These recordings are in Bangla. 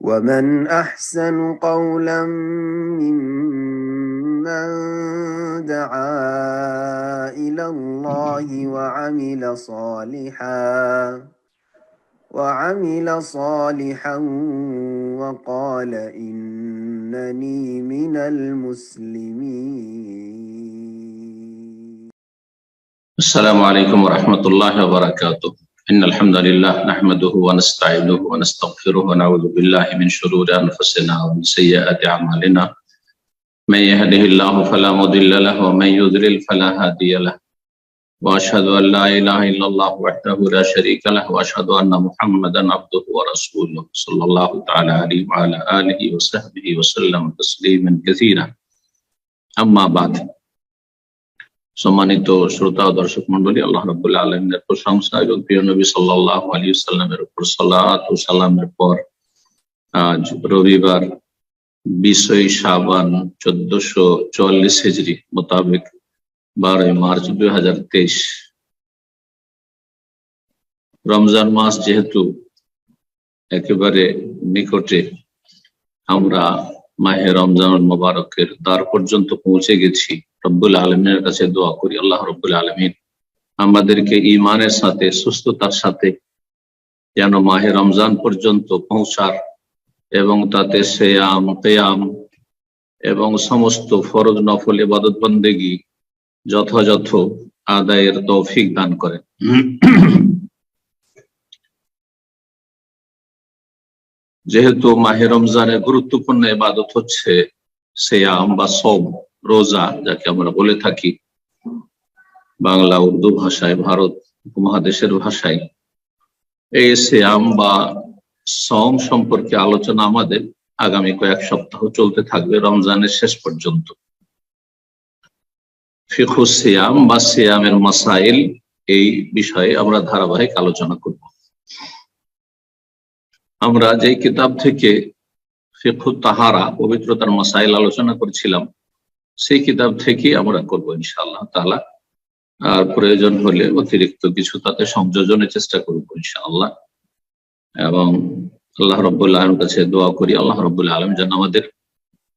ومن أحسن قولا ممن دعا إلى الله وعمل صالحا وقال إنني من المسلمين. السلام عليكم ورحمة الله وبركاته. إن الحمد لله نحمده ونستعينه ونستغفره ونعوذ بالله من شرور أنفسنا ومن سيئات أعمالنا. من يهده الله فلا مضل له ومن يضلل فلا هادي له. وأشهد أن لا إله إلا الله وحده لا شريك له وأشهد أن محمدا عبده ورسوله صلى الله تعالى عليه وعلى آله وصحبه وسلم تسليما كثيرا. أما بعد. সম্মানিত শ্রোতা ও দর্শক মন্ডলী, আল্লাহ রাব্বুল আলামিনের প্রশংসা এবং প্রিয় নবী সাল্লাল্লাহু আলাইহি ওয়াসাল্লামের উপর সালাত ও সালামের পর আজ রবিবার 20 শাবান 1444 হিজরি মোতাবেক 12 মার্চ 2023 রমজান মাস যেহেতু একেবারে নিকটে, আমরা মাহে রমজান মুবারকের দ্বার পর্যন্ত পৌঁছে গেছি। রব্বুল আলামিনের কাছে দোয়া করি, আল্লাহ রব্বুল আলামিন আমাদেরকে ঈমানের সাথে সুস্থতার সাথে যেন মাহে রমজান পর্যন্ত পৌঁছার এবং তাতে সিয়াম, কিয়াম এবং সমস্ত ফরজ নফল ইবাদত বন্দেগী যথাযথ আদায়ের তৌফিক দান করেন। যেহেতু মাহে রমজানের গুরুত্বপূর্ণ ইবাদত হচ্ছে সিয়াম বা সওম, রোজা যাকে আমরা বলে থাকি বাংলা উর্দু ভাষায়, ভারত উপমহাদেশের ভাষায়, এই সিয়াম বা সওম সম্পর্কে আলোচনা আমাদের আগামী কয়েক সপ্তাহ চলতে থাকবে রমজানের শেষ পর্যন্ত। ফিকহু সিয়াম বা সিয়ামের মাসাইল, এই বিষয়ে আমরা ধারাবাহিক আলোচনা করব। আমরা যে কিতাব থেকে ফিকহু তাহারা, পবিত্রতার মাসাইল আলোচনা করেছিলাম, সেই কিতাব থেকে আমরা করবো ইনশাআল্লাহ তাআলা। আর প্রয়োজন হলে অতিরিক্ত কিছু তাতে সংযোজনের চেষ্টা করবো ইনশাআল্লাহ। এবং আল্লাহ রাব্বুল আলামিনের কাছে দোয়া করি, আল্লাহ রাব্বুল আলামিন যেন আমাদের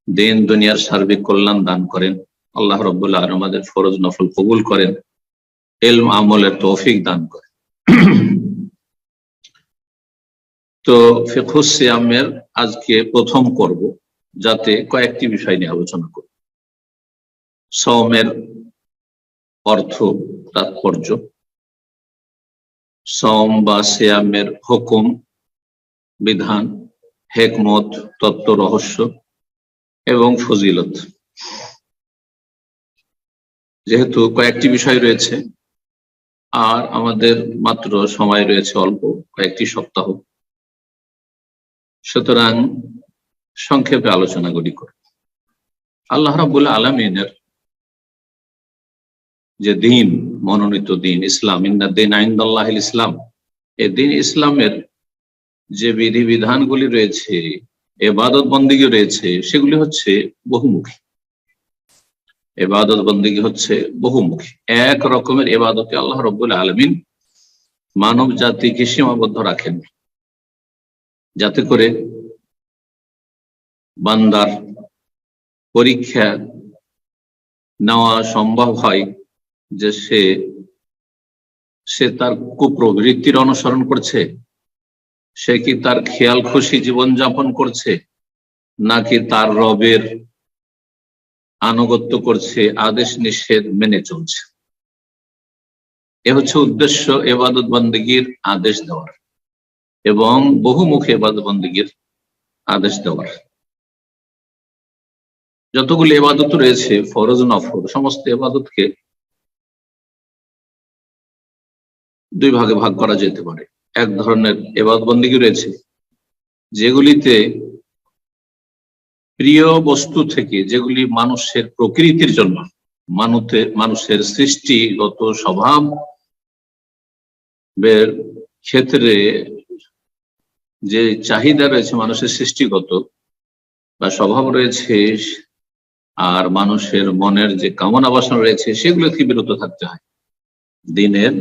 দিন দুনিয়ার সার্বিক কল্যাণ দান করেন। আল্লাহ রাব্বুল আলামিন আমাদের ফরজ নফল কবুল করেন, ইলম আমলের তৌফিক দান করেন। তো ফিকহু সিয়ামের আজকে প্রথম পর্ব, যাতে কয়েকটি বিষয় নিয়ে আলোচনা করব। সওমের অর্থ, তাৎপর্য, সওম বা সিয়ামের হুকুম, বিধান, হিকমত, তত্ত্ব, রহস্য এবং ফজিলত। যেহেতু কয়েকটি বিষয় রয়েছে আর আমাদের মাত্র সময় রয়েছে অল্প, কয়েকটি সপ্তাহ, সুতরাং সংক্ষেপে আলোচনাগুলি করব। আল্লাহ রাব্বুল আলামিনের যে দিন, মনোনীত দিন ইসলাম, ইন্নাদ-দীনা ইনদাল্লাহিল ইসলাম, এই দিন ইসলামের যে বিধিবিধানগুলি রয়েছে, ইবাদত বন্দেগী রয়েছে, সেগুলি হচ্ছে বহুমুখী। ইবাদত বন্দেগী হচ্ছে বহুমুখী। এক রকমের ইবাদতে আল্লাহ রাব্বুল আলামিন মানব জাতিকে সীমাবদ্ধ রাখেন, যাতে করে বান্দার পরীক্ষা নেওয়া সম্ভব হয় যে সে তার কুপ্রবৃত্তির অনুসরণ করছে, সে কি তার খেয়াল খুশি জীবন যাপন করছে, নাকি তার রবের আনুগত্য করছে, আদেশ নিষেধ মেনে চলছে। এ হচ্ছে উদ্দেশ্য ইবাদত বন্দেগীর আদেশ দেওয়ার এবং বহুমুখী ইবাদত বন্দেগীর আদেশ দেওয়ার। যতগুলি ইবাদত রয়েছে, ফরজ নফল, সমস্ত ইবাদতকে দুই ভাগে ভাগ করা যেতে পারে। এক ধরনের ইবাদত বন্দেগী রয়েছে যেগুলিতে প্রিয় বস্তু থেকে, যেগুলি মানুষের প্রকৃতির জন্য, মানুষের সৃষ্টিগত স্বভাব ক্ষেত্রে যে চাহিদা রয়েছে, মানুষের সৃষ্টিগত বা স্বভাব রয়েছে, আর মানুষের মনের যে কামনা বাসনা রয়েছে, সেগুলো থেকে বিরত থাকতে হয়। দিনের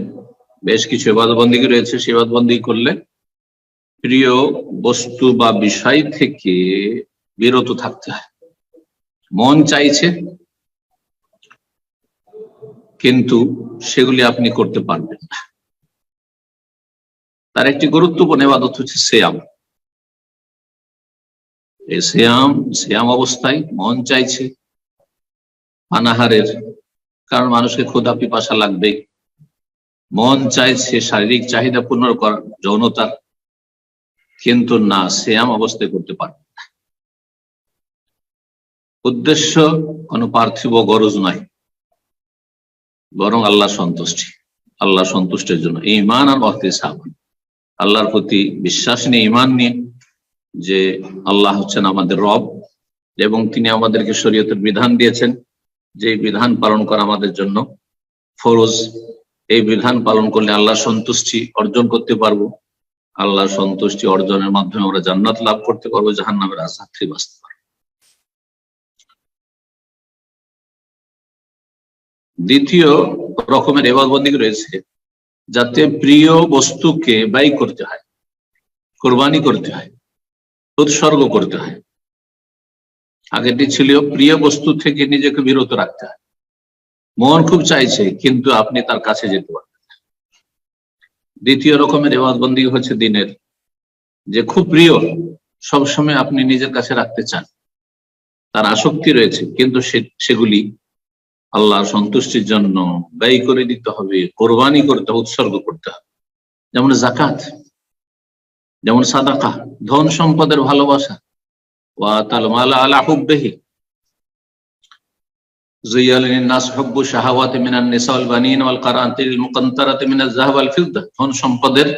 বেশ কিছু ইবাদত বন্দেগী রয়েছে, সে ইবাদত বন্দেগী করলে প্রিয় বস্তু বা বিষয় থেকে বিরত থাকতে হয়। মন চাইছে কিন্তু সেগুলি আপনি করতে পারবেন না। তার একটি গুরুত্বপূর্ণ ইবাদত হচ্ছে সিয়াম। এই সিয়াম অবস্থায় মন চাইছে পানাহারের, কারণ মানুষকে ক্ষুধা পিপাসা লাগবে। মন চাইছে শারীরিক চাহিদা পূর্ণ করার, যৌনতার, কিন্তু না, সিয়াম অবস্থায় করতে পারবে না। উদ্দেশ্য কোনো পার্থিব গরজ নয়, বরং আল্লাহ সন্তুষ্টি। আল্লাহ সন্তুষ্টির জন্য ঈমান আর ইহতিসাবান, আল্লাহর প্রতি বিশ্বাস নিয়ে, ঈমান নিয়ে যে আল্লাহ হচ্ছেন আমাদের রব এবং তিনি আমাদেরকে শরীয়তের বিধান দিয়েছেন, যে বিধান পালন করা আমাদের জন্য ফরজ। এই বিধান পালন করলে আল্লাহ সন্তুষ্টি অর্জন করতে পারবো। আল্লাহ সন্তুষ্টি অর্জনের মাধ্যমে আমরা জান্নাত লাভ করতে পারবো, জাহান্নামের আযাব থেকে বাঁচতে পারবো। দ্বিতীয় রকমের ইবাদত বন্দেগী রয়েছে যাতে প্রিয় বস্তুকে ব্যয় করতে হয়, কোরবানি করতে হয়, উৎসর্গ করতে হয়। আগেরটি ছিল প্রিয় বস্তু থেকে নিজেকে বিরত রাখতে হয়। মন খুব চাইছে কিন্তু আপনি তার কাছে যেতে পারবেন না। দ্বিতীয় রকমের ইবাদত বন্দেগী হচ্ছে দিনের, যে খুব প্রিয়, সবসময় আপনি নিজের কাছে রাখতে চান, তার আসক্তি রয়েছে, কিন্তু সেগুলি আল্লাহ সন্তুষ্টির জন্য ব্যয় করে দিতে হবে, কোরবানি করতে হবে, উৎসর্গ করতে হবে। যেমন যাকাত, যেমন সাদাকা, ধন সম্পদের ভালোবাসা। ওয়া তাল মালা আলা হুব্বিহি যুয়্যিনা লিন-নাস হুব্বু শাহাওয়াতি মিনান নিসা ওয়াল বানিন ওয়াল কারাতিল মুকান্তারাতি মিনাজ যাহাব ওয়াল ফিদ্দা। ধন সম্পদের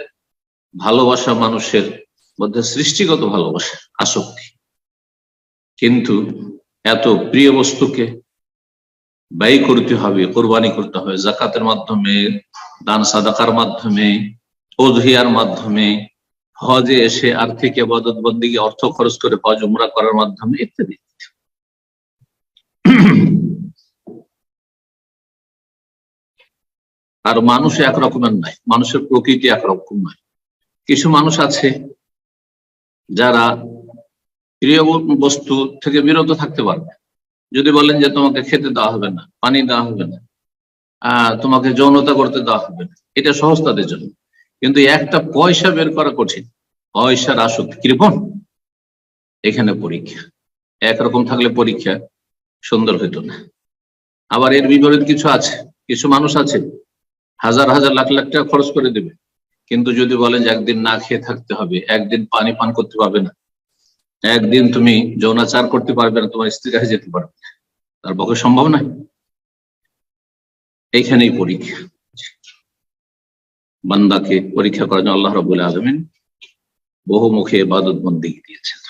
ভালোবাসা মানুষের মধ্যে সৃষ্টিগত ভালোবাসা, আসক্তি, কিন্তু এত প্রিয় বস্তুকে ব্যয় করতে হবে, কোরবানি করতে হবে, যাকাতের মাধ্যমে, দান সাদাকার মাধ্যমে, উযহিয়ার মাধ্যমে, হজে এসে আর্থিক ইবাদত বন্দেগী অর্থ খরচ করে হজ উমরা করার মাধ্যমে, ইত্যাদি। আর মানুষ একরকমের নয়, মানুষের প্রকৃতি একরকম নয়। কিছু মানুষ আছে যারা প্রিয় বস্তু থেকে বিরত থাকতে পারবে। যদি বলেন যে তোমাকে খেতে দেওয়া হবে না, পানি দেওয়া হবে না, তোমাকে যৌনতা করতে দেওয়া হবে না, এটা সহজ তাদের জন্য। কিন্তু একটা পয়সা বের করা কঠিন, পয়সার আসক্তি, কৃপণ। এখানে পরীক্ষা। একরকম থাকলে পরীক্ষা সুন্দর হইতো না। আবার এর বিপরীত কিছু আছে, কিছু মানুষ আছে হাজার হাজার লাখ লাখ টাকা খরচ করে দেবে, কিন্তু যদি বলেন যে একদিন না খেয়ে থাকতে হবে, একদিন পানি পান করতে পারবে না, একদিন তুমি যৌনাচার করতে পারবে না, তোমার স্ত্রীর কাছে যেতে পারবে না, তার পক্ষে সম্ভব নয়। এইখানেই পরীক্ষা। বান্দাকে পরীক্ষা করার জন্য আল্লাহ রাব্বুল আলামিন বহুমুখী ইবাদত বন্দেগী দিয়েছেন।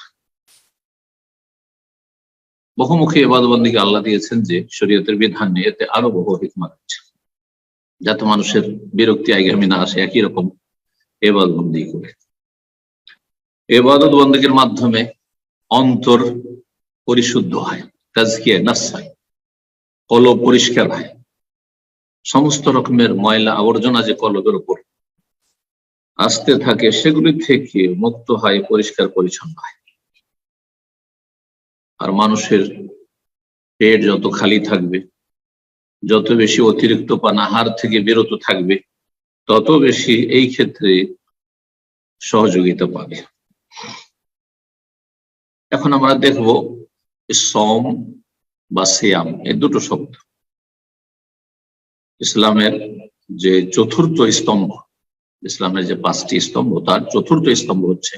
বহুমুখী ইবাদত বন্দেগী আল্লাহ দিয়েছেন যে শরীয়তের বিধান নিয়ে, এতে আরো বহু হিকমত আছে, যাতে মানুষের বিরক্তি আগামী না আসে একই রকম ইবাদত বন্দেগী করে। ইবাদত বন্দেগীর মাধ্যমে অন্তর পরিশুদ্ধ হয়, তাজকিয়া নফস হয়, কলব পরিষ্কার হয়। সমস্ত রকমের ময়লা আবর্জনা যে কলবের উপর আসতে থাকে সেগুলি থেকে মুক্ত হয়, পরিষ্কার পরিচ্ছন্ন হয়। আর মানুষের পেট যত খালি থাকবে, যত বেশি অতিরিক্ত পানাহার থেকে বিরত থাকবে, তত বেশি এই ক্ষেত্রে সহযোগিতা পাবে। এখন আমরা দেখব সওম বা সিয়াম, এই দুটো শব্দ ইসলামের যে চতুর্থ স্তম্ভ, ইসলামের যে 5টি স্তম্ভ তার চতুর্থ স্তম্ভ হচ্ছে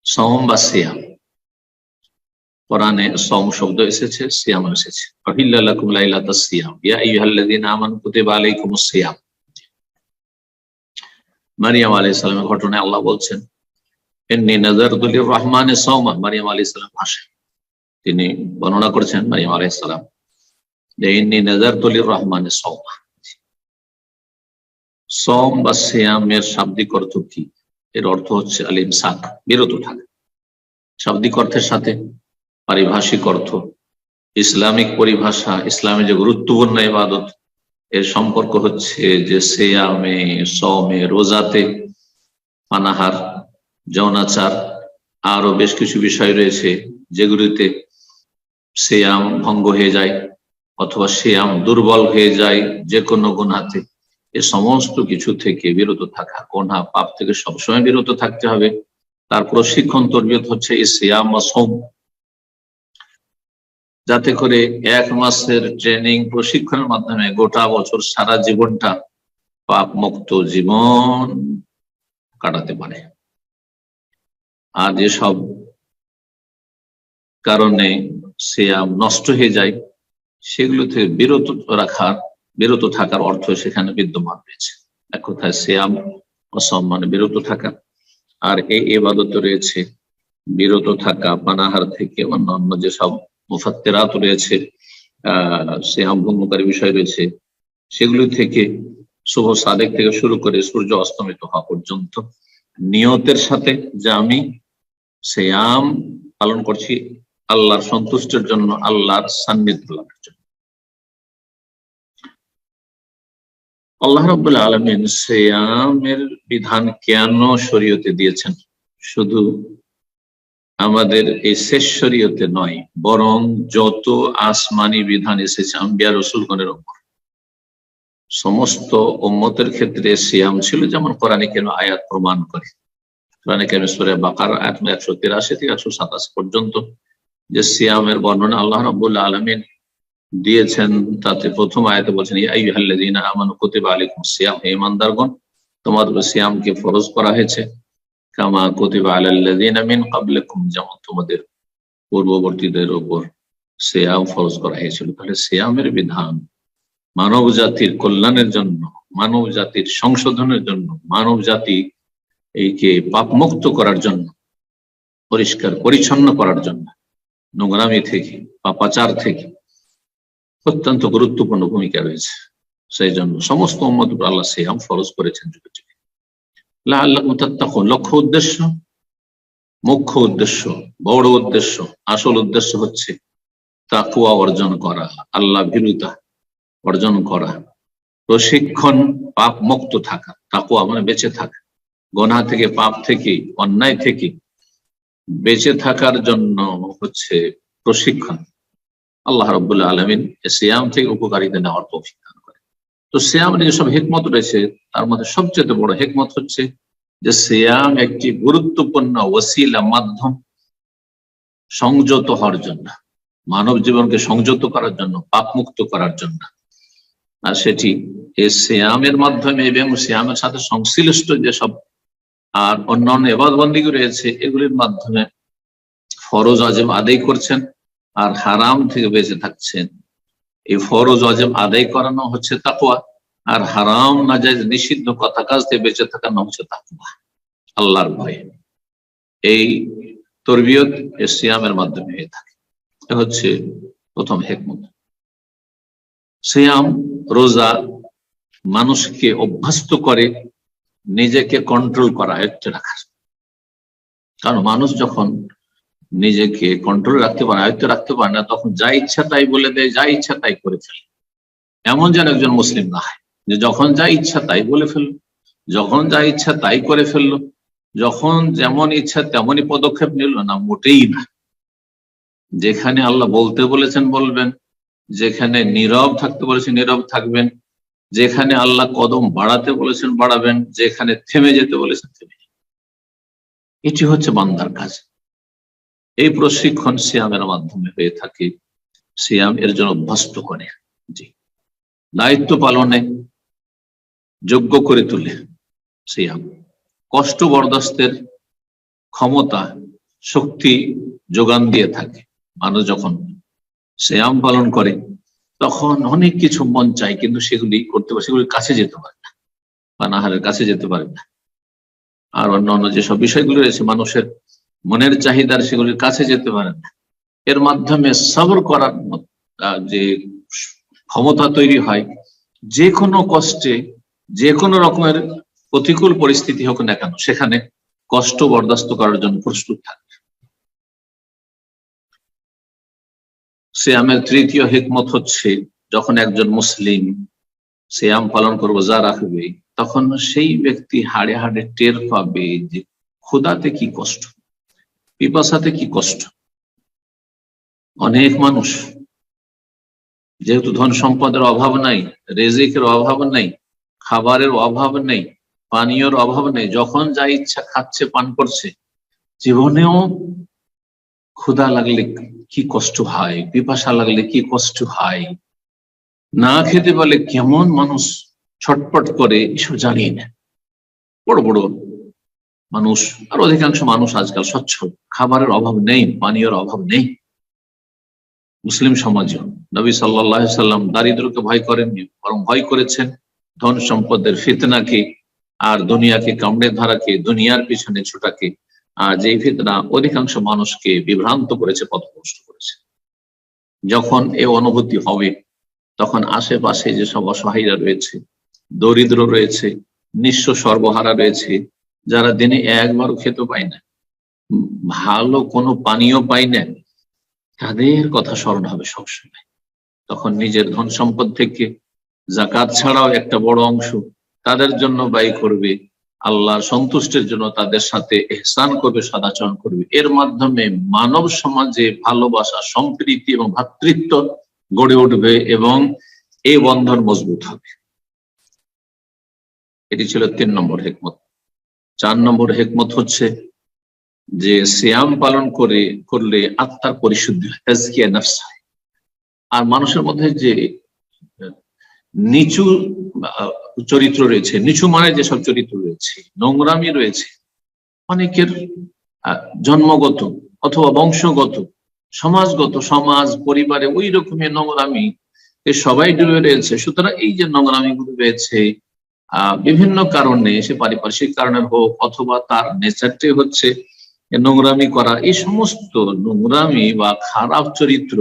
সওম বা সিয়াম। কোরআনে সওম শব্দ এসেছে, সিয়াম এসেছে। উহিল্লা লাকুম লাইলাতাস সিয়াম ইয়া আইয়ুহাল্লাযীনা আমানু কুতিবা আলাইকুমুস সিয়াম। মারিয়াম আলাইহিস সালামের ঘটনায় আল্লাহ বলছেন ইন্নী নাযারতু লির-রাহমানি সাওমা। মারিয়াম আলাইহিস সালাম ভাষণ তিনি বর্ণনা করেছেন, মারিয়াম আলাইহিস সালাম, যে ইন্নী নাযারতু লির-রাহমানি সাওমা। সওম বা সিয়ামের শাব্দিক অর্থ কি? এর অর্থ হচ্ছে আল-ইমসাক, বিরত থাকা। শাব্দিক অর্থের সাথে পারিভাষিক অর্থ, ইসলামিক পরিভাষা, ইসলামের যে গুরুত্বপূর্ণ ইবাদত, এর সম্পর্ক হচ্ছে যে সিয়ামে, সওমে, রোজাতে পানাহার যৌনাচার, আরো বেশ কিছু বিষয় রয়েছে যেগুলিতে সিয়াম ভঙ্গ হয়ে যায় অথবা সিয়াম দুর্বল হয়ে যায় যে কোনো গুনাহতে। এ সমস্ত কিছু থেকে বিরত থাকা, গুনাহ পাপ থেকে সবসময় বিরত থাকতে হবে। তার প্রশিক্ষণ তরবিয়ত হচ্ছে এই সিয়াম বা সওম, যাতে করে 1 মাসের ট্রেনিং প্রশিক্ষণের মাধ্যমে গোটা বছর সারা জীবনটা পাপ মুক্ত জীবন কাটাতে পারে। আর যেসব কারণে সিয়াম নষ্ট হয়ে যায় সেগুলো থেকে বিরত থাকার অর্থ সেখানে বিদ্যমান রয়েছে। এক কথায় সিয়াম অসম্মানে বিরত থাকা। আর এই ইবাদত রয়েছে বিরত থাকা পানাহার থেকে, অন্যান্য যেসব মুফাত্তিরাত রয়েছে, সিয়াম ভঙ্গকারী বিষয় রয়েছে, সেগুলি থেকে শুভ সাদেক থেকে শুরু করে সূর্য অস্তমিত হওয়া পর্যন্ত নিয়তের সাথে যে আমি সিয়াম পালন করছি আল্লাহর সন্তুষ্টির জন্য, আল্লাহর সান্নিধ্য লাভের জন্য। আল্লাহ রাব্বুল আলামিন সিয়ামের বিধান কেন শরীয়তে দিয়েছেন? শুধু আমাদের এই শেষ শরীয়তে নয়, বরং যত আসমানি বিধান এসেছে আম্বিয়া রাসূলগণের উপর, সমস্ত উম্মতের ক্ষেত্রে সিয়াম ছিল, যেমন কোরআনে কেন আয়াত প্রমাণ করে। কোরআনে কেন সূরা বাকারা আয়াত 183 থেকে 187 পর্যন্ত যে সিয়ামের বর্ণনা আল্লাহ রাব্বুল আলামিন দিয়েছেন, তাতে প্রথম আয়াতে বলছেন ইয়া আইয়ুহাল্লাযীনা আমানু কুতিবা আলাইকুমুস সিয়াম, হে ঈমানদারগণ তোমাদের উপর সিয়ামকে ফরজ করা হয়েছে, কামা কুতিবা আলাল্লাযীনা মিন ক্বাবলিকুম, যেমন তোমাদের পূর্ববর্তীদের উপর সিয়াম ফরজ করা হয়েছিল। তাহলে সিয়ামের বিধান মানব জাতির কল্যাণের জন্য, মানব জাতির সংশোধনের জন্য, মানব জাতি এইকে পাপমুক্ত করার জন্য, পরিষ্কার পরিচ্ছন্ন করার জন্য, নোংরামি থেকে, পাপাচার থেকে অত্যন্ত গুরুত্বপূর্ণ ভূমিকা রয়েছে। সেই জন্য সমস্ত উম্মত উপর আল্লাহ সিয়াম ফরজ করেছেন যুগে যুগে। লাআল্লাকুম তাত্তাকুন, লক্ষ্য উদ্দেশ্য, মুখ্য উদ্দেশ্য, বড় উদ্দেশ্য, আসল উদ্দেশ্য হচ্ছে তাকওয়া অর্জন করা, আল্লাহ ভীরুতা অর্জন করা, প্রশিক্ষণ, পাপ মুক্ত থাকা। তাকওয়া মানে বেঁচে থাকা, গুনাহ থেকে, পাপ থেকে, অন্যায় থেকে বেঁচে থাকার জন্য হচ্ছে প্রশিক্ষণ। আল্লাহ রাব্বুল আলামিন সিয়াম থেকে উপকারিতা নেওয়ার তৌফিক দান করে। তো সিয়ামের যেসব হিকমত রয়েছে তার মধ্যে সবচেয়ে বড় হিকমত হচ্ছে যে সিয়াম একটি গুরুত্বপূর্ণ ওসিলা, মাধ্যম সংযত হওয়ার জন্য, মানব জীবনকে সংযত করার জন্য, পাপ মুক্ত করার জন্য। আর সেটি এই সিয়ামের মাধ্যমে এবং সিয়ামের সাথে সংশ্লিষ্ট যেসব আর অন্যান্য ইবাদত বন্দেগী রয়েছে এগুলির মাধ্যমে ফরজ ওয়াজিব আদায় করছেন আর হারাম থেকে বেঁচে থাকছেন। এই ফরজ ওয়াজিব আদায় করানো হচ্ছে তাকওয়া, আর হারাম নাজায়েজ নিষিদ্ধ কথা কাজ থেকে বেঁচে থাকানো হচ্ছে তাকওয়া, আল্লাহর ভয়। এই তরবিয়ত সিয়ামের মাধ্যমে হয়ে থাকে। এটা হচ্ছে প্রথম হিকমত। সিয়াম, রোজা মানুষকে অভ্যস্ত করে নিজেকে কন্ট্রোল করা, আয়ত্তে রাখার। কারণ মানুষ যখন নিজেকে কন্ট্রোল রাখতে পারে, আয়ত্তে রাখতে পারে না, তখন যা ইচ্ছা তাই বলে দেয়, যা ইচ্ছা তাই করে ফেলে। এমন যেন একজন মুসলিম না হয় যে যখন যা ইচ্ছা তাই বলে ফেললো, যখন যা ইচ্ছা তাই করে ফেললো, যখন যেমন ইচ্ছা তেমনই পদক্ষেপ নিল, না, মোটেই না। যেখানে আল্লাহ বলতে বলেছেন বলবেন, যেখানে নীরব থাকতে বলেছেন নীরব থাকবেন, যেখানে আল্লাহ কদম বাড়াতে বলেছেন বাড়াবেন, যেখানে থেমে যেতে বলেছেন থেমে যাবেন। এটি হচ্ছে বান্দার কাজ। এই প্রশিক্ষণ সিয়ামের মাধ্যমে হয়ে থাকে। সিয়াম এর জন্য অভ্যস্ত করে, জি, দায়িত্ব পালনে যোগ্য করে তোলে। সিয়াম কষ্ট বরদাস্তের ক্ষমতা, শক্তি যোগান দিয়ে থাকে। মানুষ যখন সিয়াম পালন করে তখন অনেক কিছু মন চায়, কিন্তু সেগুলি করতে পারে, সেগুলির কাছে যেতে পারে না, পানাহারের কাছে যেতে পারে না। আর অন্যান্য যেসব বিষয়গুলো রয়েছে মানুষের মনের চাহিদার, সেগুলির কাছে যেতে পারে না। এর মাধ্যমে সবর করার যে ক্ষমতা তৈরি হয়, যে কোনো কষ্টে, যে কোনো রকমের প্রতিকূল পরিস্থিতি হোক না কেন, সেখানে কষ্ট বরদাস্ত করার জন্য প্রস্তুত থাকে। সিয়ামের তৃতীয় হিকমত হচ্ছে, যখন একজন মুসলিম সিয়াম পালন করবে, রোজা রাখবে, তখন সেই ব্যক্তি হাড়ে হাড়ে টের পাবে যে ক্ষুধাতে কি কষ্ট, পিপাসাতে কি কষ্ট। অনেক মানুষ যেহেতু ধন সম্পদের অভাব নাই, রেজিকের অভাব নাই, খাবারের অভাব নেই, পানীয়র অভাব নেই, যখন যা ইচ্ছা খাচ্ছে, পান করছে, জীবনেও ক্ষুধা লাগলে কি কষ্ট হয়, পিপাসা লাগলে কি কষ্ট হয়, না খেতে পারলে কেমন মানুষ ছটপট করে, এসব জানি না। বড় বড় মানুষ আর অধিকাংশ মানুষ আজকাল সচ্ছল, খাবারের অভাব নেই, পানীয়র অভাব নেই। মুসলিম সমাজে নবী সাল্লাল্লাহু আলাইহি সাল্লাম দারিদ্রকে ভয় করেননি, বরং ভয় করেছেন ধন সম্পদের ফিতনাকে, আর দুনিয়াকে কামড়ে ধরাকে, দুনিয়ার পিছনে ছোটাকে। আর যে ফিতনা অধিকাংশ মানুষকে বিভ্রান্ত করেছে, পথভ্রষ্ট করেছে। যখন এ অনুভূতি হবে, তখন আশেপাশে যেসব অসহায়রা রয়েছে, দরিদ্র রয়েছে, নিঃস্ব সর্বহারা রয়েছে, যারা দিনে একবারও খেতে পায় না, ভালো কোনো পানীয় পায় না, তাদের কথা স্মরণ হবে সবসময়। তখন নিজের ধন সম্পদ থেকে যাকাত ছাড়াও একটা বড় অংশ তাদের জন্য ব্যয় করবে, আল্লাহর সন্তুষ্টির জন্য তাদের সাথে ইহসান করবে, সদাচরণ করবে। এর মাধ্যমে মানব সমাজে ভালোবাসা, সম্প্রীতি এবং ভ্রাতৃত্ব গড়ে উঠবে এবং এই বন্ধন মজবুত হবে। এটি ছিল 3 নম্বর হিকমত। 4 নম্বর হিকমত হচ্ছে যে সিয়াম পালন করলে আত্মার পরিশুদ্ধি হয়, তাজকিয়া নফস হয়। আর মানুষের মধ্যে যে নিচু চরিত্র রয়েছে, নিচু মানে যেসব চরিত্র রয়েছে, নোংরামি রয়েছে, অনেকের জন্মগত অথবা বংশগত, সমাজগত, সমাজ পরিবারে ওই রকমের নোংরামি সবাই ডুবে রয়েছে। সুতরাং এই যে নোংরামি গুলো রয়েছে বিভিন্ন কারণে, সে পারিপার্শ্বিক কারণে হোক অথবা তার নেচারটাই হচ্ছে নোংরামি করা, এই সমস্ত নোংরামি বা খারাপ চরিত্র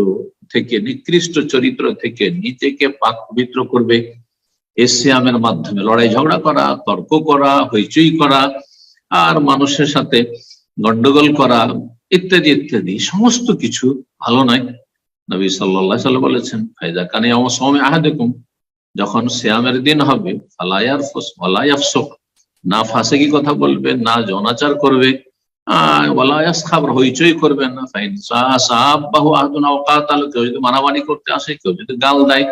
থেকে, নিকৃষ্ট চরিত্র থেকে নিজেকে পাক পবিত্র করবে এই সিয়ামের মাধ্যমে। লড়াই ঝগড়া করা, তর্ক করা, হইচই করা, আর মানুষের সাথে গন্ডগোল করা, ইত্যাদি ইত্যাদি সমস্ত কিছু ভালো নয়। নবী সাল্লাল্লাহু আলাইহি সাল্লাম বলেছেন, ফাইজা কানা ইয়াউমু সাওমি আহাদিকুম, যখন সিয়ামের দিন হবে, ফালা ইয়ারফুস ওয়ালা ইয়াফসুক, না ফাসিকি কথা বলবে, না যৌনাচার করবে, ওয়ালা ইয়াসখাব, হইচই করবে না। ফাইন সাহাবাহু আহাদুন আও কাতাল, কেউ যদি মারামারি করতে আসে, কেউ যদি গাল দেয়,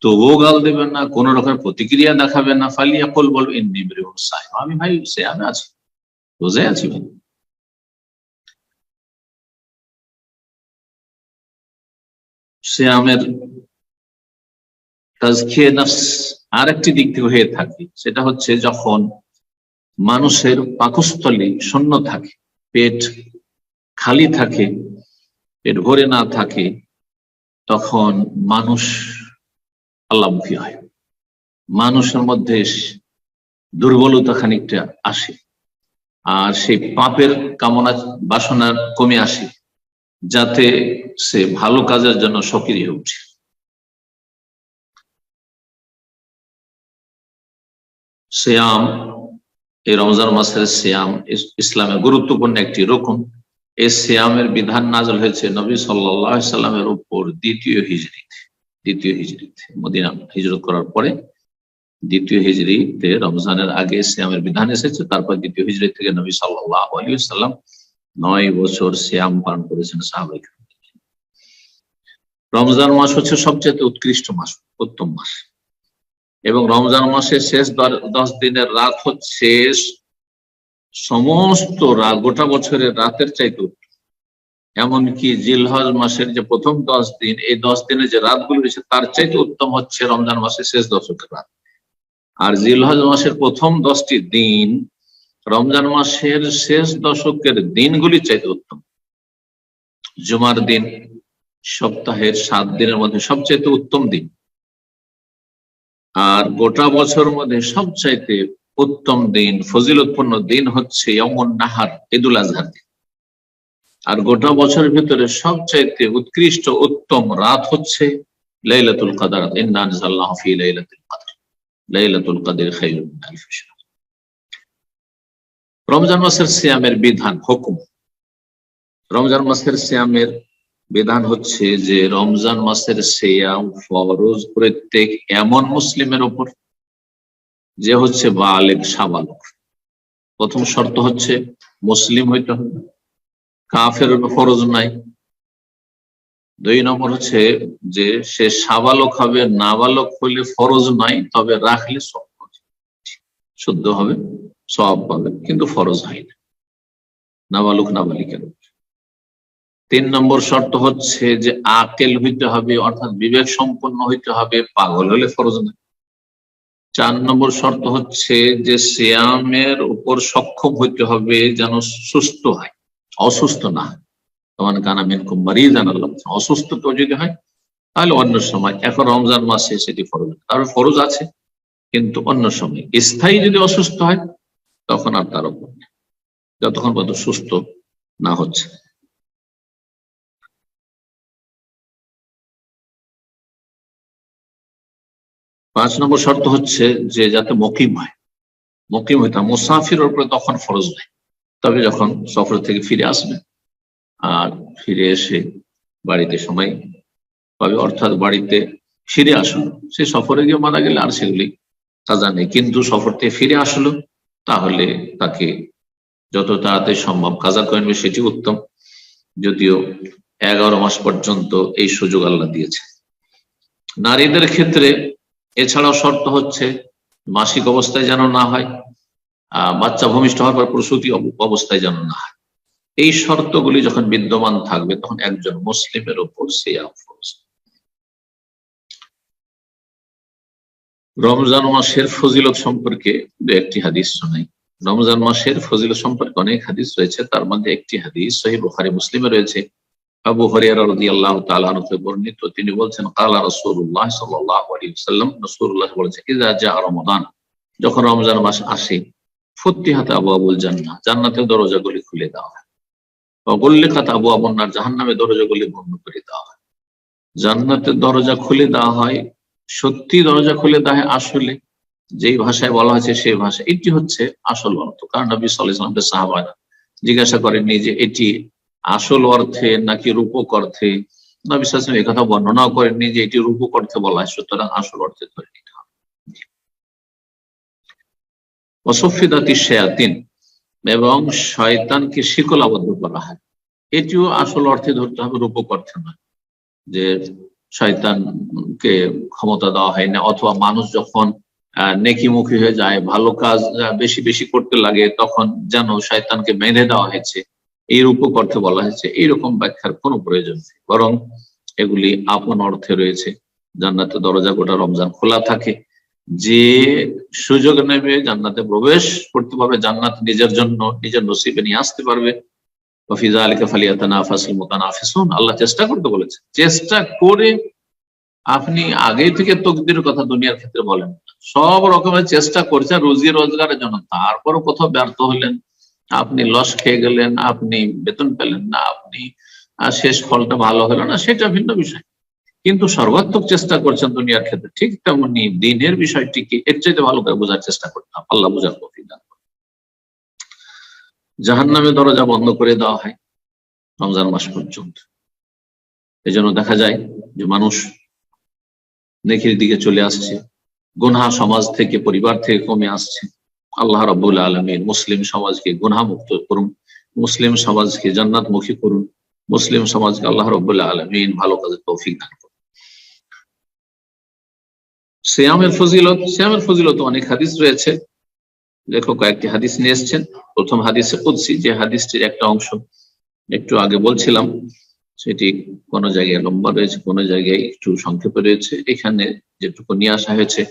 তবুও গাল দেবেন না, কোন রকম প্রতিক্রিয়া দেখাবেন না। ফালিয়াকুল, বলবে ইন্নী ইমরুউন সাইম, আমি ভাই সিয়ামে আছি, রোজায় আছি ভাই। সিয়ামের তাজকিয়ে নফস আরেকটি দিক থেকে হয়ে থাকে, সেটা হচ্ছে যখন মানুষের পাকস্থলী শূন্য থাকে, পেট খালি থাকে, পেট ভরে না থাকে, তখন মানুষ আল্লাহমুখী হয়, মানুষের মধ্যে দুর্বলতা খানিকটা আসে, আর সেই পাপের কামনা বাসনা কমে আসে, যাতে সে ভালো কাজের জন্য সক্রিয় হয়ে ওঠে। সিয়াম, এই রমজান মাসের সিয়াম ইসলামের গুরুত্বপূর্ণ একটি রকম। এই সিয়ামের বিধান নাযিল হয়েছে নবী সাল্লাল্লাহু আলাইহি সাল্লামের উপর দ্বিতীয় হিজরিতে, মদিনা হিজরত করার পরে দ্বিতীয় হিজরিতে, রমজানের আগে সিয়ামের বিধান এসেছে, তারপর দ্বিতীয় হিজরি থেকে নবী সাল্লাল্লাহু আলাইহি সাল্লাম 9 বছর সিয়াম পালন করেছেন সাহাবায়ে কেরাম। রমজান মাস হচ্ছে সবচেয়ে উৎকৃষ্ট মাস, উত্তম মাস, এবং রমজান মাসের শেষ 10 দিনের রাত হচ্ছে সমস্ত রাত, গোটা বছরের রাতের চাইতে উত্তম। এমনকি জিলহজ মাসের যে প্রথম 10 দিন, এই 10 দিনের যে রাতগুলো রয়েছে তার চাইতে উত্তম হচ্ছে রমজান মাসের শেষ 10 রাত। আর জিলহজ মাসের প্রথম 10টি দিন রমজান মাসের শেষ 10 দিনগুলি চাইতে উত্তম। জুমার দিন সপ্তাহের 7 দিনের মধ্যে সবচাইতে উত্তম দিন, আর গোটা বছর মধ্যে সবচাইতে উত্তম দিন, ফজিলতপূর্ণ দিন হচ্ছে ইয়াউমুন নাহার, ঈদুল আজহার দিন। আর গোটা বছরের ভিতরে সবচাইতে উৎকৃষ্ট উত্তম রাত হচ্ছে লাইলাতুল কদর। ইন্না আনজালনাহু ফি লাইলাতুল কদর, লাইলাতুল কদর খায়রুম মিন আলফি শাহর। রমজান মাসের সিয়ামের বিধান, হুকুম। রমজান মাসের সিয়ামের বিধান হচ্ছে যে রমজান মাসের সিয়াম ফরজ প্রত্যেক এমন মুসলিমের উপর যে হচ্ছে বালেগ, সাবালক। প্রথম শর্ত হচ্ছে মুসলিম হইতে হবে, কাফের ফরজ নাই। 2 নম্বর হচ্ছে যে সে সাবালক হবে, নাবালক হইলে ফরজ নাই, তবে রাখলে সব শুদ্ধ হবে, সওয়াব পাবে, কিন্তু ফরজ হয় না নাবালক নাবালিকের। 3 নম্বর শর্ত হচ্ছে যে আকেল হইতে হবে, অর্থাৎ বিবেক সম্পন্ন হইতে হবে, পাগল হলে ফরজ নাই। 4 নম্বর শর্ত হচ্ছে যে সিয়ামের উপর সক্ষম হইতে হবে, যেন সুস্থ হয়, অসুস্থ না হয়। তোমার কানা মিনকুম মারিদান, আল্লাহ অসুস্থ তো যদি হয় তাহলে অন্য সময়, এখন রমজান মাসে সেটি ফরজ, তারপরে ফরজ আছে কিন্তু অন্য সময়। স্থায়ী যদি অসুস্থ হয় তখন আর তার উপর নেই, যতক্ষণ পর্যন্ত সুস্থ না হচ্ছে। পাঁচ নম্বর শর্ত হচ্ছে যে যাতে মুকিম হয়, মুকিম হইতে মুসাফিরের উপরে তখন ফরজ নাই, তবে যখন সফর থেকে ফিরে আসবে আর ফিরে এসে বাড়িতে সময় পাবে, অর্থাৎ বাড়িতে ফিরে আসলো, সে সফরে গিয়ে মারা গেলে আর সেগুলি কাজা নেই, কিন্তু সফর থেকে ফিরে আসলো তাহলে তাকে যত তাড়াতাড়ি সম্ভব কাজা করে নেবে, সেটি উত্তম। যদিও 11 মাস পর্যন্ত এই সুযোগ আল্লাহ দিয়েছে। নারীদের ক্ষেত্রে এছাড়াও শর্ত হচ্ছে মাসিক অবস্থায় যেন না হয়, বাচ্চা ভূমিষ্ঠ হওয়ার পর প্রসূতি অবস্থায় যেন না হয়। এই শর্তগুলি যখন বিদ্যমান থাকবে তখন একজন মুসলিমের উপর সিয়াম ফরজ। রমজান মাসের ফজিলত সম্পর্কে 2-1টি হাদিস শোনাই। রমজান মাসের ফজিলত সম্পর্কে অনেক হাদিস রয়েছে, তার মধ্যে একটি হাদিস সহিহ বুখারী মুসলিমে রয়েছে। আবু হুরায়রা রাদিয়াল্লাহু তাআলা আনহু থেকে বর্ণিত, তিনি বলছেন ক্বালা রাসূলুল্লাহ সাল্লাল্লাহু আলাইহি ওয়াসাল্লাম, রাসূলুল্লাহ বলেছেন ইযা জা রমাদান, যখন রমজান মাস আসে, ফুতিহাত আবওয়াবুল জান্নাহ, জান্নাতের দরজাগুলি খুলে দেওয়া হয়, ওয়া গুল্লিকাত আবওয়াবুন নার, জাহান্নামের দরজাগুলি বন্ধ করে দেওয়া হয়। জান্নাতের দরজা খুলে দেওয়া হয়, সত্যি দরজা খুলে দেওয়া হয়, আসলে যেই ভাষায় বলা হয়েছে সেই ভাষা, এটি হচ্ছে আসল অর্থ। কারণ নবী সাল্লাল্লাহু আলাইহি ওয়াসাল্লামের সাহাবারা জিজ্ঞাসা করেননি যে এটি আসল অর্থে নাকি রূপক অর্থে, নবী সাল্লাল্লাহু আলাইহি ওয়াসাল্লাম একথা বর্ণনাও করেননি যে এটি রূপক অর্থে বলা হয়, সুতরাং আসল অর্থে ধরে নিতে হবে। ওয়াসফিদাতিশ শায়াতিন, এবং শয়তানকে শিকল আবদ্ধ করা হয়, এটিও আসল অর্থে ধরতে হবে, রূপক অর্থে নয়, যে শয়তানকে ক্ষমতা দেওয়া হয় না, অথবা মানুষ যখন নেকিমুখী হয়ে যায়, ভালো কাজ বেশি বেশি করতে লাগে, তখন যেন শয়তানকে বেঁধে দেওয়া হয়েছে, এই রূপক অর্থে বলা হয়েছে, এইরকম ব্যাখ্যার কোনো প্রয়োজন নেই, বরং এগুলি আপন অর্থে রয়েছে। জান্নাতের দরজা গোটা রমজান খোলা থাকে, যে সুযোগ নেবে জান্নাতে প্রবেশ করতে পারবে, জান্নাত নিজের জন্য নিজের নসিবে নিয়ে আসতে পারবে। আল্লাহ চেষ্টা করতে বলেছে, চেষ্টা করে আপনি আগে থেকে তকদিরের কথা দুনিয়ার ক্ষেত্রে বলেন, সব রকমের চেষ্টা করছেন রুজি রোজগারের জন্য, তারপরও কোথাও ব্যর্থ হলেন, আপনি লস খেয়ে গেলেন, আপনি বেতন পেলেন না, আপনি শেষ ফলটা ভালো হলো না, সেটা ভিন্ন বিষয়, কিন্তু সর্বাত্মক চেষ্টা করছেন দুনিয়ার ক্ষেত্রে, ঠিক তেমনি দিনের বিষয়টিকে এর চাইতে ভালো করে বোঝার চেষ্টা করতাম, আল্লাহ বোঝার তৌফিক দান করেন। জাহান্নামের দরজা বন্ধ করে দেওয়া হয় রমজান মাস পর্যন্ত। এই জন্য দেখা যায় যে মানুষ নেকির দিকে চলে আসছে, গুনাহ সমাজ থেকে পরিবার থেকে কমে আসছে। আল্লাহ রাব্বুল আলামিন মুসলিম সমাজকে গুনাহ মুক্ত করুন, মুসলিম সমাজকে জান্নাতমুখী করুন, মুসলিম সমাজকে আল্লাহ রাব্বুল আলামিন ভালো কাজের তৌফিক দান করুন। সিয়ামের ফজিলত অনেক হাদিস রয়েছে, লেখক কয়েকটি হাদিস নিয়ে এসেছেন। প্রথম হাদিসে কুদসি, যে হাদিসটির একটা অংশ একটু আগে বলছিলাম, সেটি কোন জায়গায় লম্বা রয়েছে, কোন জায়গায় একটু সংক্ষেপে রয়েছে। এখানে যেটুকু নিয়ে আসা হয়েছে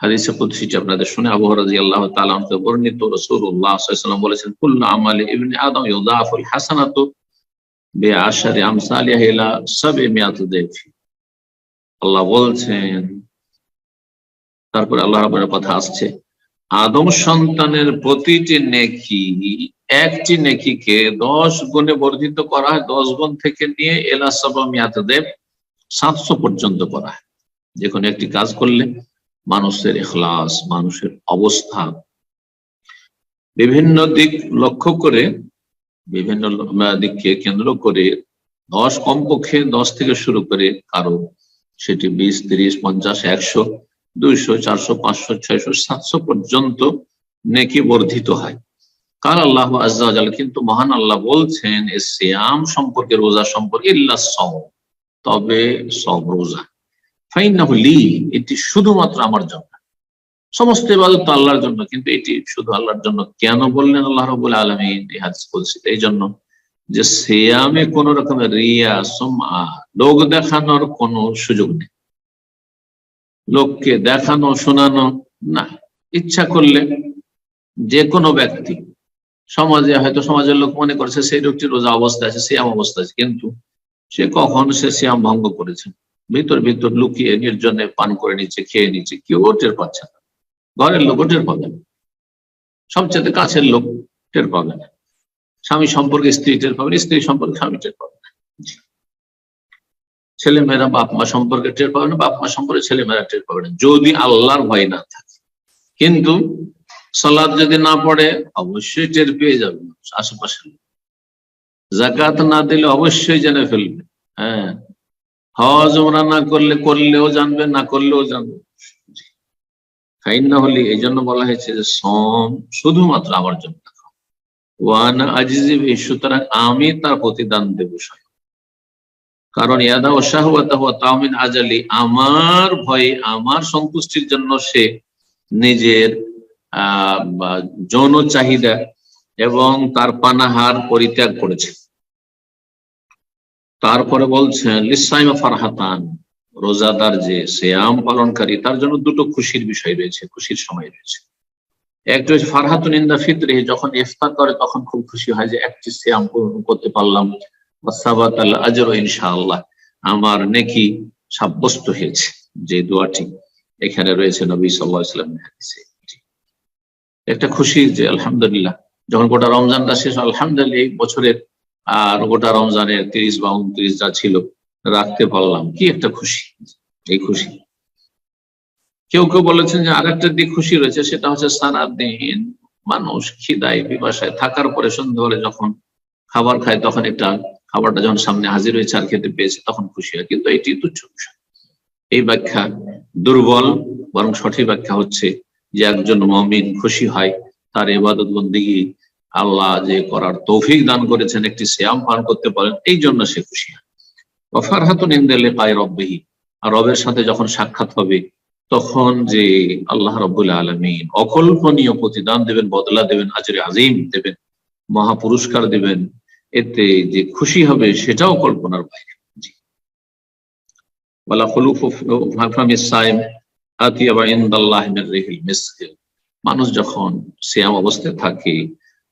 হাদিসে কুদসিটি আপনাদের শুনে, আবু হুরায়রা রাদিয়াল্লাহু তাআলা আনহু থেকে বর্ণিত, রাসূলুল্লাহ সাল্লাল্লাহু আলাইহি ওয়াসাল্লাম বলেছেন কুল্লু আমালি ইবনি আদম ইউদাফুল হাসানাতু বিআশরি আমসালিহা ইলা 700 দাইফ। আল্লাহ বলছেন, তারপরে আল্লাহ রাব্বুল কথা আসছে, আদম সন্তানের প্রতিটি নেকি, একটি নেকিকে 10 গুণে বর্ধিত করা হয়, 10 গুণ থেকে নিয়ে এলা 700 দাইফ 700 পর্যন্ত করা হয়। যে কোনো একটি কাজ করলে মানুষের ইখলাস, মানুষের অবস্থা, বিভিন্ন দিক লক্ষ্য করে, বিভিন্ন দিককে কেন্দ্র করে 10 কমপক্ষে 10 থেকে শুরু করে কারো সেটি 20, 30, 50, 100, 200, 400, 500, 600, 700 পর্যন্ত নেকি বর্ধিত হয়। কাল আল্লাহ আযজা ওয়া জাল, কিন্তু মহান আল্লাহ বলছেন এই সিয়াম সম্পর্কে, রোজা সম্পর্কে, ইল্লা সাওম, তবে সব রোজা, ফাইন্নাহু লি, এটি শুধুমাত্র আমার জন্য। সমস্ত ইবাদত তো আল্লাহর জন্য, কিন্তু এটি শুধু আল্লাহর জন্য। কেন বললেন আল্লাহ রাব্বুল আলামিন এই হাদিস কুদসিতে? এই জন্য যে সিয়ামে কোন রকমের রিয়া, সুমআ, লোক দেখানোর কোনো সুযোগ নেই, লোককে দেখানো শোনানো না। ইচ্ছা করলে যে কোনো ব্যক্তি, সমাজে হয়তো সমাজের লোক মনে করছে সেই লোকটি রোজা অবস্থায় আছে, সিয়াম অবস্থায় আছে, কিন্তু সে কখন সে সিয়াম ভঙ্গ করেছে, ভিতর ভিতর লুকিয়ে নির্জনে পান করে নিচ্ছে, খেয়ে নিচ্ছে, কেউ টের পাচ্ছে না, ঘরের লোকও টের পাবে না, সবচেয়ে কাছের লোক টের পাবে না, স্বামী সম্পর্কে স্ত্রী টের পাবে না, স্ত্রী সম্পর্কে স্বামী টের পাবে না, ছেলেমেয়েরা বাপ মা সম্পর্কে টের পাবে না, বাপ মা সম্পর্কে ছেলেমেয়েরা টের পাবে না, যদি আল্লাহর ভয় না থাকে। কিন্তু সালাত যদি না পড়ে অবশ্যই টের পেয়ে যাবে আশেপাশে, যাকাত না দিলে অবশ্যই জেনে ফেলবে, হ্যাঁ, হজ ওমরা না করলে করলেও জানবে, না করলেও জানবে। খাইন না হলে এই জন্য বলা হয়েছে যে সম শুধুমাত্র আমার জন্য, ওয়ান আজিজি, সুতরাং আমি তার প্রতিদান দেব স্বয়ং। কারণ ইয়াদা ও শাহওয়াতা ওয়া তামিন আজালি, আমার ভয়ে, আমার সন্তুষ্টির জন্য সে নিজের যৌন চাহিদা এবং তার পানাহার পরিত্যাগ করেছে। তারপরে বলছেন লিসাইমা ফারহাতান, রোজাদার যে সিয়াম পালনকারী তার জন্য দুটো খুশির বিষয় রয়েছে, খুশির সময় রয়েছে। একটা হচ্ছে ফারহাতুন ইনদা ফিতরে, যখন ইফতার করে তখন খুব খুশি হয় যে একটি সিয়াম পূরণ করতে পারলাম, ওয়াসাবাতাল আজরু ইনশাআল্লাহ, আমার নেকি সাব্যস্ত হয়েছে। যে দোয়াটি এখানে রয়েছে নবী সাল্লাল্লাহু আলাইহি ওয়াসাল্লামের হাদিসে, একটা খুশি যে আলহামদুলিল্লাহ, যখন গোটা রমজানটা শেষ, আলহামদুলিল্লাহ এই বছরের আর গোটা রমজানের 30 বা 29 যা ছিল রাখতে পারলাম, কি একটা খুশি, এই খুশি। কেউ কেউ বলেছেন যে আরেকটা দিক খুশি রয়েছে, সেটা হচ্ছে সারাদিন মানুষ খিদায় পিপাসায় থাকার পরে সন্ধ্যা হলে যখন খাবার খায়, তখন একটা খাবারটা যখন সামনে হাজির হয়েছে আর খেতে পেয়েছে, তখন খুশি হয়। কিন্তু এটি তুচ্ছ বিষয়, এই ব্যাখ্যা দুর্বল। বরং সঠিক ব্যাখ্যা হচ্ছে যে একজন মুমিন খুশি হয় তার ইবাদত বন্দেগী আল্লাহ যে করার তৌফিক দান করেছেন, একটি সিয়াম পালন করতে পারেন, এই জন্য সে খুশি হয়। ফারহাতুন ইনদা লিকাই রাব্বিহি, আর রবের সাথে যখন সাক্ষাৎ হবে তখন যে আল্লাহ রাব্বুল আলামিন অকল্পনীয় প্রতিদান দেবেন, বদলা দেবেন, আজরে আজিম দেবেন, মহা পুরস্কার দেবেন, এতে যে খুশি হবে সেটাও কল্পনার বাইরে। ওয়ালা খুলুফু ফামিস সাইম আতিয়াবা ইনদাল্লাহি মির রিহিল মিসক, মানুষ যখন সিয়াম অবস্থায় থাকে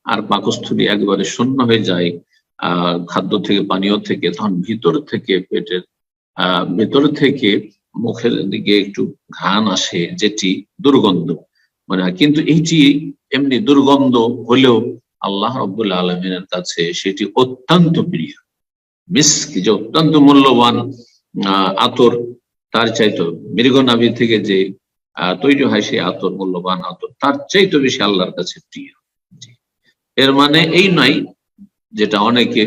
আর পাকস্থলী একবারে শূন্য হয়ে যায় খাদ্য থেকে, পানীয় থেকে, তখন ভিতর থেকে পেটের ভেতর থেকে মুখের দিকে একটু ঘ্রাণ আসে, যেটি দুর্গন্ধ মানে, কিন্তু এইটি এমনি দুর্গন্ধ হলেও আল্লাহ রাব্বুল আলামিনের কাছে সেটি অত্যন্ত প্রিয়। মিস্ক, যে অত্যন্ত মূল্যবান আতর, তার চাইতো মৃগনাভি থেকে যে তৈরি হয় সেই আতর, মূল্যবান আতর, তার চাইতো বেশি আল্লাহর কাছে প্রিয়। এর মানে এই নয়, যেটা অনেকে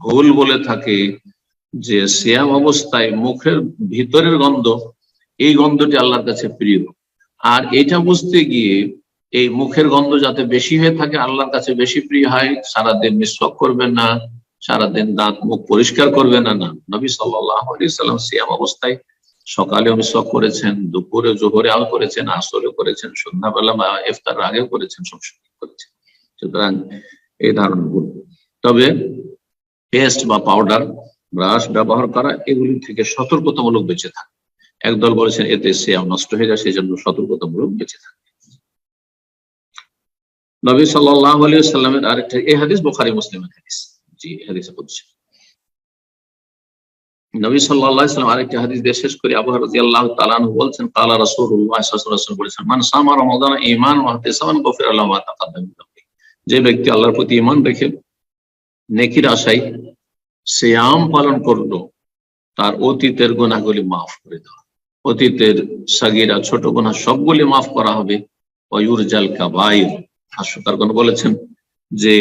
ভুল বলে থাকে, যে সিয়াম অবস্থায় মুখের ভিতরের গন্ধ, এই গন্ধটি আল্লাহর কাছে প্রিয়। আর এটা বুঝতে গিয়ে এই মুখের গন্ধ যাতে বেশি হয়ে থাকে, আল্লাহর কাছে বেশি প্রিয় হয়, সারাদিন মিসওয়াক করবেন না, সারাদিন দাঁত মুখ পরিষ্কার করবেন না। নবী সাল্লাল্লাহু আলাইহি সাল্লাম সিয়াম অবস্থায় সকালেও মিসওয়াক করেছেন, দুপুরে জোহরে আল করেছেন, আসরে করেছেন, সন্ধ্যাবেলা বা ইফতারের আগেও করেছেন, সবসময় করেছেন। সুতরাং এই ধারণা ভুল। তবে পেস্ট বা পাউডার, ব্রাশ ব্যবহার করা, এগুলি থেকে সতর্কতামূলক বেঁচে থাকে। একদল বলেছেন এতে সিয়াম নষ্ট হয়ে যায়, সেই জন্য সতর্কতামূলক বেঁচে থাকে। নবী সাল্লাল্লাহু আলাইহি ওয়াসাল্লামের আরেকটা, এই হাদিস বুখারী মুসলিমের হাদিস, জি হাদিসে বলছে নবী সাল্লাল্লাহু আলাইহি ওয়াসাল্লাম আরেকটা হাদিস দিয়ে শেষ করে, আবু হুরায়রা রাদিয়াল্লাহু তাআলা আনহু বলছেন, ক্বালা রাসূলুল্লাহ সাল্লাল্লাহু আলাইহি ওয়াসাল্লাম বলেছেন, মান সামা রমাদান ঈমানান ওয়া ইহতিসাবান গুফিরা লাহু মা তাকাদ্দাম মিন যামবিহি, যে ব্যক্তি আল্লাহর প্রতি ঈমান রেখে নেকির আশায় সিয়াম পালন করলো, তার অতীতের গুনাহগুলি মাফ করে দেওয়া, অতীতের সাগীরা ছোট গুনাহ সবগুলি মাফ করা হবে। ওয়ায়ুরজাল কাবাইর, ভাষ্যকারগণ বলেছেন যে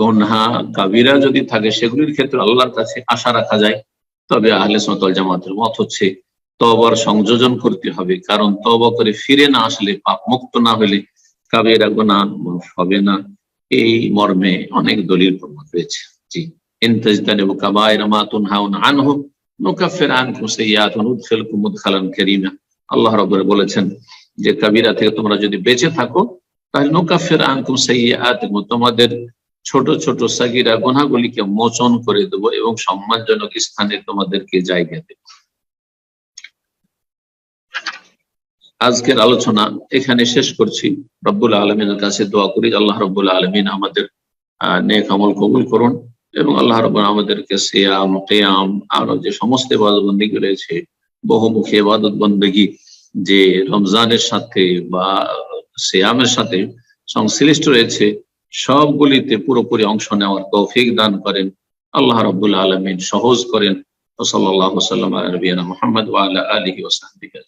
গুনাহ কাবীরা যদি থাকে সেগুলির ক্ষেত্রে আল্লাহর কাছে আশা রাখা যায়। তবে আহলে সুন্নাত ওয়াল জামাতের মত হচ্ছে তওবার সংযোজন করতে হবে, কারণ তওবা করে ফিরে না আসলে, পাপ মুক্ত না হলে কাবীরা গুনাহ মাফ হবে না। এই মর্মে অনেক দলিল প্রমাণ রয়েছে। জি, ইন তাজতানিবু কাবায়িরা মা তুনহাউনা আনহু নুকাফির আনকুম সাইয়্যাতিকুম ওয়া নুদখিলকুম মুদখালান কারীমা। আল্লাহ রাব্বুল বলেছেন যে কাবিরা থেকে তোমরা যদি বেঁচে থাকো তাহলে নুকাফির আনকুম সাইয়্যাতিকুম, তোমাদের ছোট ছোট সাগীরা গুনাহগুলিকে মোচন করে দেব এবং সম্মানজনক স্থানে তোমাদেরকে জায়গা দেব। আজকের আলোচনা এখানে শেষ করছি। রব্বুল আলামিনের কাছে দোয়া করি আল্লাহ রব্বুল আলামিন আমাদের নেক আমল কবুল করুন এবং আল্লাহ রাব্বুল আমাদেরকে সিয়াম, কিয়াম আরো যে সমস্ত ইবাদত বন্দেগী রয়েছে, বহুমুখী ইবাদত বন্দেগী যে রমজানের সাথে বা সিয়ামের সাথে সংশ্লিষ্ট রয়েছে, সবগুলিতে পুরোপুরি অংশ নেওয়ার তৌফিক দান করেন আল্লাহ রাব্বুল আলামিন, সহজ করেন। সাল্লাল্লাহু আলাইহি ওয়া সাল্লাম আলা নবিয়িনা মুহাম্মদ ওয়া আলা আলিহি ওয়া সাহবিহি।